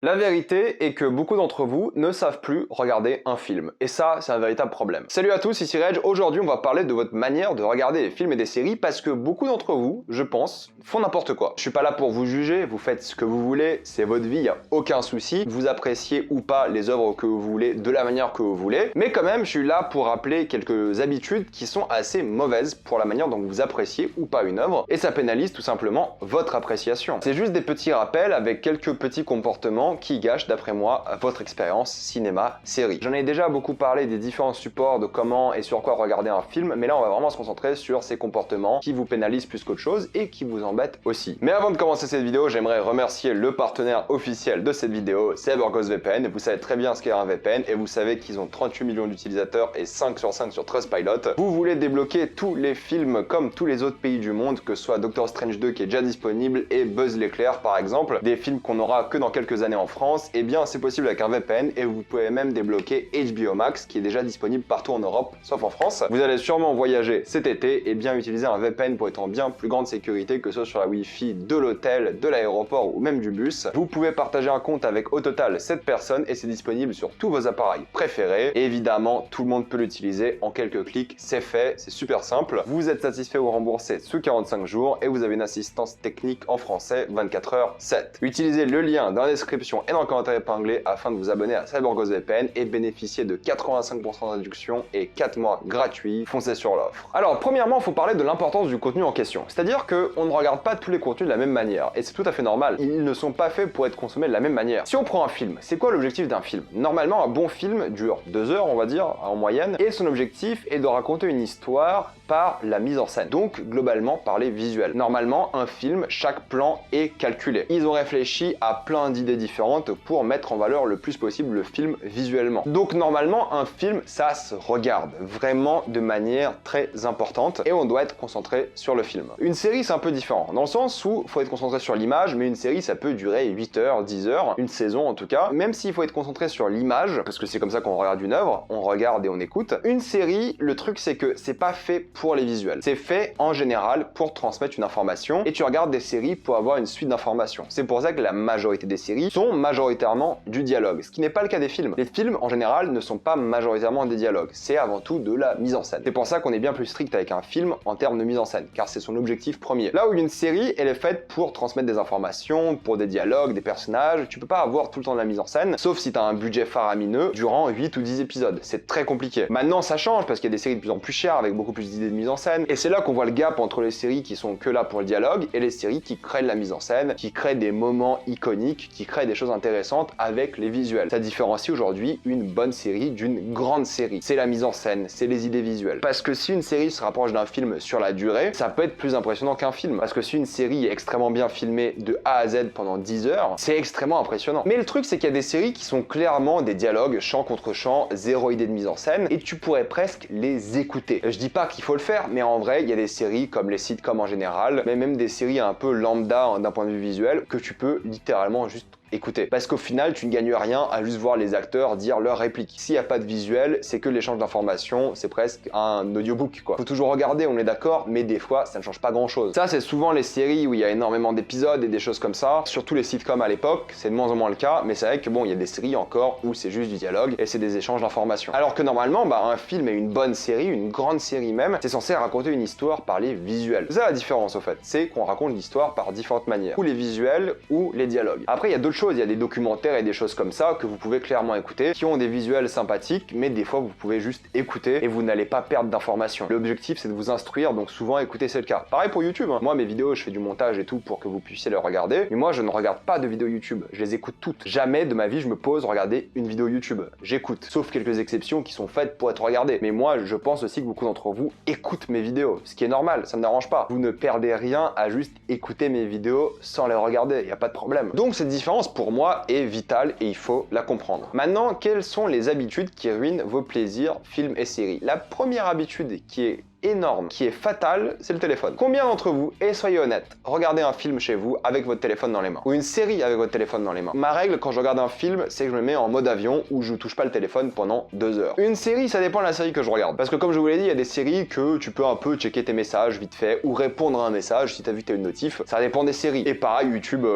La vérité est que beaucoup d'entre vous ne savent plus regarder un film. Et ça, c'est un véritable problème. Salut à tous, ici Reg. Aujourd'hui, on va parler de votre manière de regarder des films et des séries parce que beaucoup d'entre vous, je pense, font n'importe quoi. Je suis pas là pour vous juger, vous faites ce que vous voulez, c'est votre vie, y a aucun souci. Vous appréciez ou pas les œuvres que vous voulez de la manière que vous voulez. Mais quand même, je suis là pour rappeler quelques habitudes qui sont assez mauvaises pour la manière dont vous appréciez ou pas une œuvre. Et ça pénalise tout simplement votre appréciation. C'est juste des petits rappels avec quelques petits comportements qui gâche, d'après moi, votre expérience cinéma-série. J'en ai déjà beaucoup parlé des différents supports, de comment et sur quoi regarder un film, mais là on va vraiment se concentrer sur ces comportements qui vous pénalisent plus qu'autre chose et qui vous embêtent aussi. Mais avant de commencer cette vidéo, j'aimerais remercier le partenaire officiel de cette vidéo, c'est CyberGhostVPN. Vous savez très bien ce qu'est un VPN et vous savez qu'ils ont 38 millions d'utilisateurs et 5 sur 5 sur Trustpilot. Vous voulez débloquer tous les films comme tous les autres pays du monde, que ce soit Doctor Strange 2 qui est déjà disponible et Buzz l'éclair par exemple, des films qu'on n'aura que dans quelques années en France, et bien c'est possible avec un VPN et vous pouvez même débloquer HBO Max qui est déjà disponible partout en Europe sauf en France. Vous allez sûrement voyager cet été et bien utiliser un VPN pour être en bien plus grande sécurité que ce soit sur la Wi-Fi de l'hôtel, de l'aéroport ou même du bus. Vous pouvez partager un compte avec au total 7 personnes et c'est disponible sur tous vos appareils préférés. Et évidemment, tout le monde peut l'utiliser en quelques clics, c'est fait, c'est super simple. Vous êtes satisfait ou remboursé sous 45 jours et vous avez une assistance technique en français 24h/7. Utilisez le lien dans la description et dans le commentaire épinglé afin de vous abonner à CyberGhostVPN et bénéficier de 85% de réduction et 4 mois gratuits. Foncez sur l'offre. Alors, premièrement, il faut parler de l'importance du contenu en question. C'est-à-dire qu'on ne regarde pas tous les contenus de la même manière et c'est tout à fait normal. Ils ne sont pas faits pour être consommés de la même manière. Si on prend un film, c'est quoi l'objectif d'un film? Normalement, un bon film dure 2 heures, on va dire, en moyenne, et son objectif est de raconter une histoire par la mise en scène, donc globalement par les visuels. Normalement, un film, chaque plan est calculé. Ils ont réfléchi à plein d'idées différentes pour mettre en valeur le plus possible le film visuellement. Donc normalement, un film, ça se regarde vraiment de manière très importante et on doit être concentré sur le film. Une série, c'est un peu différent, dans le sens où il faut être concentré sur l'image, mais une série, ça peut durer 8 heures, 10 heures, une saison en tout cas. Même s'il faut être concentré sur l'image, parce que c'est comme ça qu'on regarde une œuvre, on regarde et on écoute. Une série, le truc, c'est que c'est pas fait pour les visuels. C'est fait en général pour transmettre une information et tu regardes des séries pour avoir une suite d'informations. C'est pour ça que la majorité des séries sont majoritairement du dialogue, ce qui n'est pas le cas des films. Les films en général ne sont pas majoritairement des dialogues, c'est avant tout de la mise en scène. C'est pour ça qu'on est bien plus strict avec un film en termes de mise en scène, car c'est son objectif premier. Là où une série, elle est faite pour transmettre des informations, pour des dialogues, des personnages, tu peux pas avoir tout le temps de la mise en scène, sauf si tu as un budget faramineux durant 8 ou 10 épisodes. C'est très compliqué. Maintenant ça change parce qu'il y a des séries de plus en plus chères avec beaucoup plus d'idées de mise en scène, et c'est là qu'on voit le gap entre les séries qui sont que là pour le dialogue et les séries qui créent de la mise en scène, qui créent des moments iconiques, qui créent des choses intéressantes avec les visuels. Ça différencie aujourd'hui une bonne série d'une grande série. C'est la mise en scène, c'est les idées visuelles. Parce que si une série se rapproche d'un film sur la durée, ça peut être plus impressionnant qu'un film. Parce que si une série est extrêmement bien filmée de A à Z pendant 10 heures, c'est extrêmement impressionnant. Mais le truc, c'est qu'il y a des séries qui sont clairement des dialogues, chant contre chant, zéro idée de mise en scène, et tu pourrais presque les écouter. Je dis pas qu'il faut le faire, mais en vrai, il y a des séries comme les sitcoms en général, mais même des séries un peu lambda d'un point de vue visuel, que tu peux littéralement juste écoutez, parce qu'au final, tu ne gagnes rien à juste voir les acteurs dire leurs répliques. S'il n'y a pas de visuel, c'est que l'échange d'informations, c'est presque un audiobook, quoi. Faut toujours regarder, on est d'accord, mais des fois, ça ne change pas grand-chose. Ça, c'est souvent les séries où il y a énormément d'épisodes et des choses comme ça. Surtout les sitcoms à l'époque, c'est de moins en moins le cas, mais c'est vrai que bon, il y a des séries encore où c'est juste du dialogue et c'est des échanges d'informations. Alors que normalement, un film et une bonne série, une grande série même, c'est censé raconter une histoire par les visuels. C'est ça la différence, au fait. C'est qu'on raconte l'histoire par différentes manières. Ou les visuels, ou les dialogues. Après, il y a d'autres choses, il y a des documentaires et des choses comme ça que vous pouvez clairement écouter, qui ont des visuels sympathiques, mais des fois vous pouvez juste écouter et vous n'allez pas perdre d'informations. L'objectif c'est de vous instruire, donc souvent écouter c'est le cas. Pareil pour YouTube, hein. Moi mes vidéos je fais du montage et tout pour que vous puissiez les regarder, mais moi je ne regarde pas de vidéos YouTube, je les écoute toutes. Jamais de ma vie je me pose regarder une vidéo YouTube, j'écoute, sauf quelques exceptions qui sont faites pour être regardées. Mais moi je pense aussi que beaucoup d'entre vous écoutent mes vidéos, ce qui est normal, ça me dérange pas. Vous ne perdez rien à juste écouter mes vidéos sans les regarder, il n'y a pas de problème. Donc cette différence pour moi est vitale et il faut la comprendre. Maintenant, quelles sont les habitudes qui ruinent vos plaisirs, films et séries? La première habitude qui est énorme qui est fatal, c'est le téléphone. Combien d'entre vous, et soyez honnêtes, regardez un film chez vous avec votre téléphone dans les mains? Ou une série avec votre téléphone dans les mains? Ma règle quand je regarde un film, c'est que je me mets en mode avion où je touche pas le téléphone pendant 2 heures. Une série, ça dépend de la série que je regarde. Parce que comme je vous l'ai dit, il y a des séries que tu peux un peu checker tes messages vite fait ou répondre à un message si t'as vu que t'as une notif. Ça dépend des séries. Et pareil, YouTube,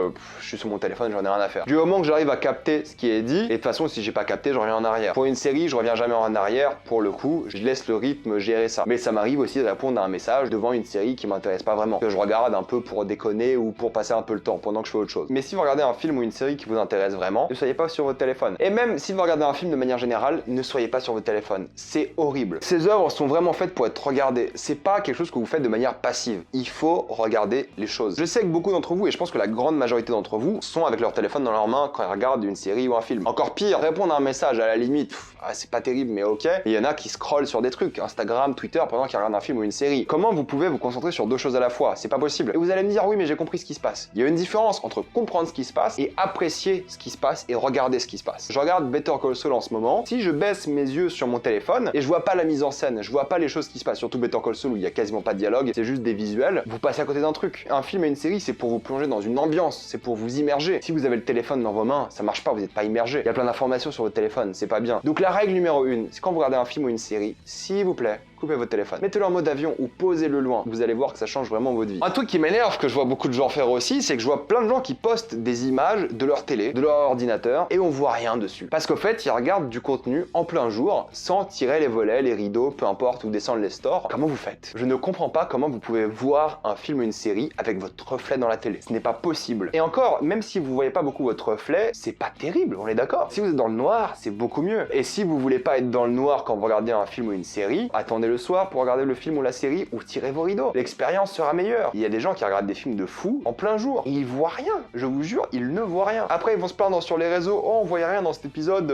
je suis sur mon téléphone, j'en ai rien à faire. Du moment que j'arrive à capter ce qui est dit, et de toute façon, si j'ai pas capté, je reviens en arrière. Pour une série, je reviens jamais en arrière. Pour le coup, je laisse le rythme gérer ça. Mais ça m'arrive aussi de répondre à un message devant une série qui m'intéresse pas vraiment, que je regarde un peu pour déconner ou pour passer un peu le temps pendant que je fais autre chose. Mais si vous regardez un film ou une série qui vous intéresse vraiment, ne soyez pas sur votre téléphone. Et même si vous regardez un film de manière générale, ne soyez pas sur votre téléphone. C'est horrible. Ces œuvres sont vraiment faites pour être regardées. C'est pas quelque chose que vous faites de manière passive. Il faut regarder les choses. Je sais que beaucoup d'entre vous, et je pense que la grande majorité d'entre vous, sont avec leur téléphone dans leurs mains quand ils regardent une série ou un film. Encore pire, répondre à un message à la limite, c'est pas terrible mais ok. Il y en a qui scrollent sur des trucs, Instagram, Twitter, pendant qu'ils regardent un film ou une série. Comment vous pouvez vous concentrer sur deux choses à la fois? C'est pas possible. Et vous allez me dire oui mais j'ai compris ce qui se passe. Il y a une différence entre comprendre ce qui se passe et apprécier ce qui se passe et regarder ce qui se passe. Je regarde Better Call Saul en ce moment. Si je baisse mes yeux sur mon téléphone et je vois pas la mise en scène, je vois pas les choses qui se passent, surtout Better Call Saul où il y a quasiment pas de dialogue, c'est juste des visuels, vous passez à côté d'un truc. Un film et une série, c'est pour vous plonger dans une ambiance, c'est pour vous immerger. Si vous avez le téléphone dans vos mains, ça marche pas, vous n'êtes pas immergé. Il y a plein d'informations sur votre téléphone, c'est pas bien. Donc la règle numéro 1, c'est quand vous regardez un film ou une série, s'il vous plaît, coupez votre téléphone. Mettez-le en mode avion ou posez-le loin. Vous allez voir que ça change vraiment votre vie. Un truc qui m'énerve, que je vois beaucoup de gens faire aussi, c'est que je vois plein de gens qui postent des images de leur télé, de leur ordinateur, et on voit rien dessus. Parce qu'au fait, ils regardent du contenu en plein jour, sans tirer les volets, les rideaux, peu importe, ou descendre les stores. Comment vous faites? Je ne comprends pas comment vous pouvez voir un film ou une série avec votre reflet dans la télé. Ce n'est pas possible. Et encore, même si vous voyez pas beaucoup votre reflet, c'est pas terrible, on est d'accord. Si vous êtes dans le noir, c'est beaucoup mieux. Et si vous voulez pas être dans le noir quand vous regardez un film ou une série, attendez le soir pour regarder le film ou la série ou tirez vos rideaux. L'expérience sera meilleure. Il y a des gens qui regardent des films de fous en plein jour. Ils voient rien. Je vous jure, ils ne voient rien. Après, ils vont se plaindre sur les réseaux. Oh, on voyait rien dans cet épisode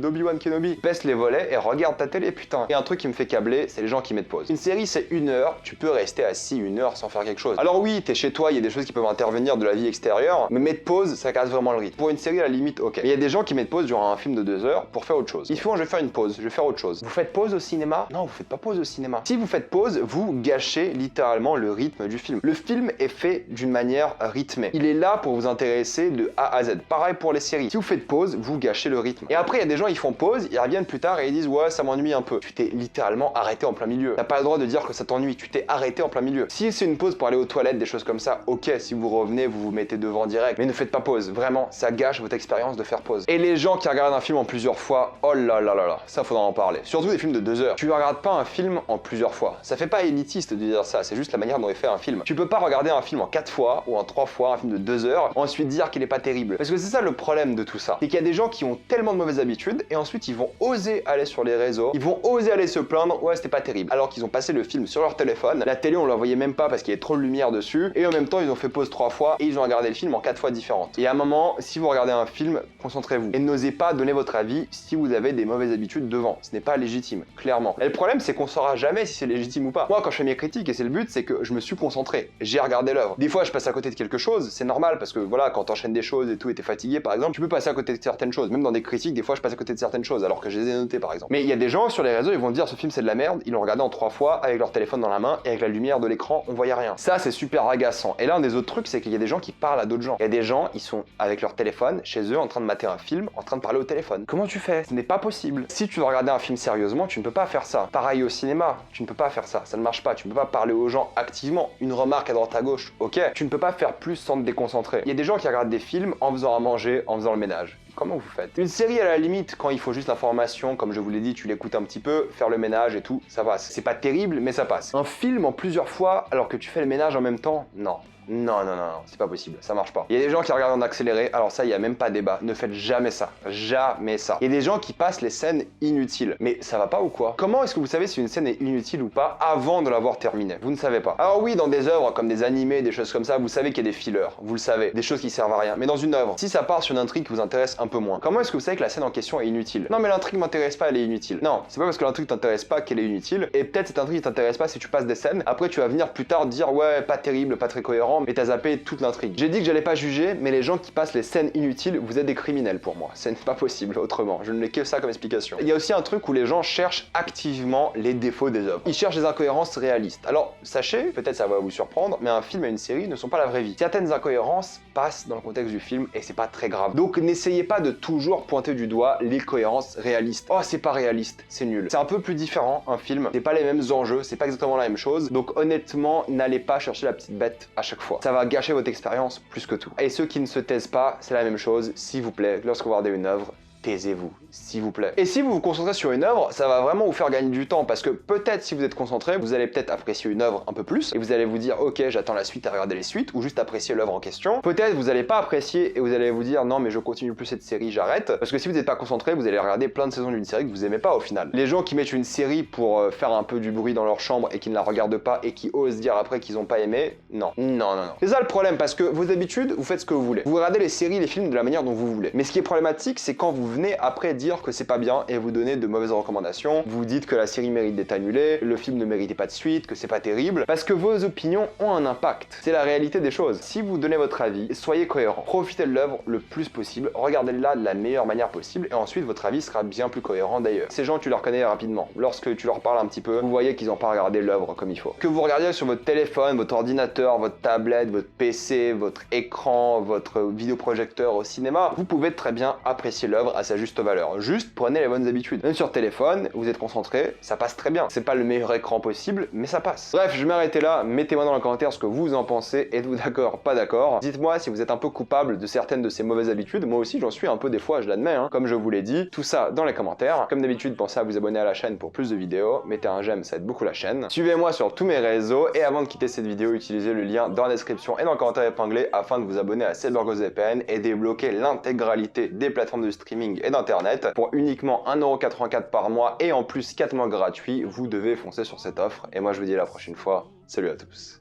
d'Obi-Wan Kenobi. Baisse les volets et regarde ta télé, putain. Et un truc qui me fait câbler, c'est les gens qui mettent pause. Une série, c'est 1 heure. Tu peux rester assis 1 heure sans faire quelque chose. Alors oui, t'es chez toi, il y a des choses qui peuvent intervenir de la vie extérieure, mais mettre pause, ça casse vraiment le rythme. Pour une série, à la limite, ok. Mais il y a des gens qui mettent pause durant un film de 2 heures pour faire autre chose. Ils font, je vais faire une pause, je vais faire autre chose. Vous faites pause au cinéma? Non, vous faites pas pause au cinéma. Si vous faites pause, vous gâchez littéralement le rythme du film. Le film est fait d'une manière rythmée. Il est là pour vous intéresser de A à Z. Pareil pour les séries. Si vous faites pause, vous gâchez le rythme. Et après, il y a des gens, ils font pause, ils reviennent plus tard et ils disent ouais, ça m'ennuie un peu. Tu t'es littéralement arrêté en plein milieu. T'as pas le droit de dire que ça t'ennuie, tu t'es arrêté en plein milieu. Si c'est une pause pour aller aux toilettes, des choses comme ça, ok, si vous revenez, vous vous mettez devant direct. Mais ne faites pas pause. Vraiment, ça gâche votre expérience de faire pause. Et les gens qui regardent un film en plusieurs fois, oh là là là là, ça faudra en parler. Surtout des films de 2 heures. Tu regardes pas un film en plusieurs fois. Ça fait pas élitiste de dire ça, c'est juste la manière dont est fait un film. Tu peux pas regarder un film en 4 fois ou en 3 fois, un film de 2 heures, ensuite dire qu'il est pas terrible. Parce que c'est ça le problème de tout ça. C'est qu'il y a des gens qui ont tellement de mauvaises habitudes et ensuite ils vont oser aller sur les réseaux, ils vont oser aller se plaindre, ouais c'était pas terrible. Alors qu'ils ont passé le film sur leur téléphone, la télé on la voyait même pas parce qu'il y avait trop de lumière dessus, et en même temps ils ont fait pause 3 fois et ils ont regardé le film en 4 fois différentes. Et à un moment, si vous regardez un film, concentrez-vous. Et n'osez pas donner votre avis si vous avez des mauvaises habitudes devant. Ce n'est pas légitime, clairement. Et le problème c'est qu'on saura jamais si c'est légitime ou pas. Moi quand je fais mes critiques, et c'est le but, c'est que je me suis concentré, j'ai regardé l'œuvre. Des fois je passe à côté de quelque chose, c'est normal parce que voilà, quand t'enchaînes des choses et tout et t'es fatigué par exemple, tu peux passer à côté de certaines choses. Même dans des critiques, des fois je passe à côté de certaines choses alors que je les ai notées par exemple. Mais il y a des gens sur les réseaux, ils vont dire ce film c'est de la merde, ils l'ont regardé en 3 fois avec leur téléphone dans la main et avec la lumière de l'écran, on voyait rien. Ça c'est super agaçant. Et l'un des autres trucs, c'est qu'il y a des gens qui parlent à d'autres gens. Il y a des gens, ils sont avec leur téléphone chez eux en train de mater un film, en train de parler au téléphone. Comment tu fais? Ce n'est pas possible. Si tu veux regarder un film sérieusement, tu ne peux pas faire ça. Pareil au cinéma, tu ne peux pas faire ça, ça ne marche pas. Tu ne peux pas parler aux gens activement. Une remarque à droite à gauche, ok. Tu ne peux pas faire plus sans te déconcentrer. Il y a des gens qui regardent des films en faisant à manger, en faisant le ménage. Comment vous faites? Une série à la limite, quand il faut juste l'information, comme je vous l'ai dit, tu l'écoutes un petit peu, faire le ménage et tout, ça passe. C'est pas terrible, mais ça passe. Un film en plusieurs fois alors que tu fais le ménage en même temps, non. Non, non, non, non, c'est pas possible, ça marche pas. Il y a des gens qui regardent en accéléré, alors ça, il y a même pas débat. Ne faites jamais ça. Jamais ça. Il y a des gens qui passent les scènes inutiles. Mais ça va pas ou quoi? Comment est-ce que vous savez si une scène est inutile ou pas avant de l'avoir terminée? Vous ne savez pas. Alors oui, dans des œuvres comme des animés, des choses comme ça, vous savez qu'il y a des fillers. Vous le savez. Des choses qui servent à rien. Mais dans une œuvre, si ça part sur une intrigue qui vous intéresse un peu moins, comment est-ce que vous savez que la scène en question est inutile? Non, mais l'intrigue m'intéresse pas, elle est inutile. Non, c'est pas parce que l'intrigue t'intéresse pas qu'elle est inutile. Et peut-être cette intrigue t'intéresse pas si tu passes des scènes. Après, tu vas venir plus tard dire ouais, pas terrible, pas très cohérent. cohérent, mais t'as zappé toute l'intrigue. J'ai dit que j'allais pas juger, mais les gens qui passent les scènes inutiles, vous êtes des criminels pour moi. Ce n'est pas possible autrement. Je ne mets que ça comme explication. Il y a aussi un truc où les gens cherchent activement les défauts des œuvres. Ils cherchent des incohérences réalistes. Alors, sachez, peut-être ça va vous surprendre, mais un film et une série ne sont pas la vraie vie. Certaines incohérences passent dans le contexte du film et c'est pas très grave. Donc n'essayez pas de toujours pointer du doigt les cohérences réalistes. Oh, c'est pas réaliste, c'est nul. C'est un peu plus différent, un film. C'est pas les mêmes enjeux, c'est pas exactement la même chose. Donc honnêtement, n'allez pas chercher la petite bête à chaque fois. Ça va gâcher votre expérience plus que tout. Et ceux qui ne se taisent pas, c'est la même chose. S'il vous plaît, lorsque vous regardez une œuvre, taisez-vous, s'il vous plaît. Et si vous vous concentrez sur une œuvre, ça va vraiment vous faire gagner du temps parce que peut-être si vous êtes concentré, vous allez peut-être apprécier une œuvre un peu plus et vous allez vous dire ok, j'attends la suite à regarder les suites ou juste apprécier l'œuvre en question. Peut-être vous n'allez pas apprécier et vous allez vous dire non mais je continue plus cette série, j'arrête. Parce que si vous n'êtes pas concentré, vous allez regarder plein de saisons d'une série que vous aimez pas au final. Les gens qui mettent une série pour faire un peu du bruit dans leur chambre et qui ne la regardent pas et qui osent dire après qu'ils n'ont pas aimé, non. Non. C'est ça le problème parce que vos habitudes, vous faites ce que vous voulez. Vous regardez les séries, les films de la manière dont vous voulez. Mais ce qui est problématique, c'est quand vous venez après dire que c'est pas bien et vous donnez de mauvaises recommandations, vous dites que la série mérite d'être annulée, le film ne méritait pas de suite, que c'est pas terrible, parce que vos opinions ont un impact. C'est la réalité des choses. Si vous donnez votre avis, soyez cohérent. Profitez de l'œuvre le plus possible, regardez-la de la meilleure manière possible et ensuite votre avis sera bien plus cohérent d'ailleurs. Ces gens, tu les reconnais rapidement. Lorsque tu leur parles un petit peu, vous voyez qu'ils n'ont pas regardé l'œuvre comme il faut. Que vous regardiez sur votre téléphone, votre ordinateur, votre tablette, votre PC, votre écran, votre vidéoprojecteur au cinéma, vous pouvez très bien apprécier l'œuvre à sa juste valeur. Juste prenez les bonnes habitudes. Même sur téléphone, vous êtes concentré, ça passe très bien. C'est pas le meilleur écran possible, mais ça passe. Bref, je vais m'arrêter là. Mettez-moi dans les commentaires ce que vous en pensez. Êtes-vous d'accord, pas d'accord? Dites-moi si vous êtes un peu coupable de certaines de ces mauvaises habitudes. Moi aussi, j'en suis un peu des fois, je l'admets, hein. Comme je vous l'ai dit, tout ça dans les commentaires. Comme d'habitude, pensez à vous abonner à la chaîne pour plus de vidéos. Mettez un j'aime, ça aide beaucoup la chaîne. Suivez-moi sur tous mes réseaux. Et avant de quitter cette vidéo, utilisez le lien dans la description et dans le commentaire épinglé afin de vous abonner à Cyberghost VPN et débloquer l'intégralité des plateformes de streaming et d'internet pour uniquement 1,84€ par mois et en plus 4 mois gratuits. Vous devez foncer sur cette offre et moi je vous dis à la prochaine fois. Salut à tous.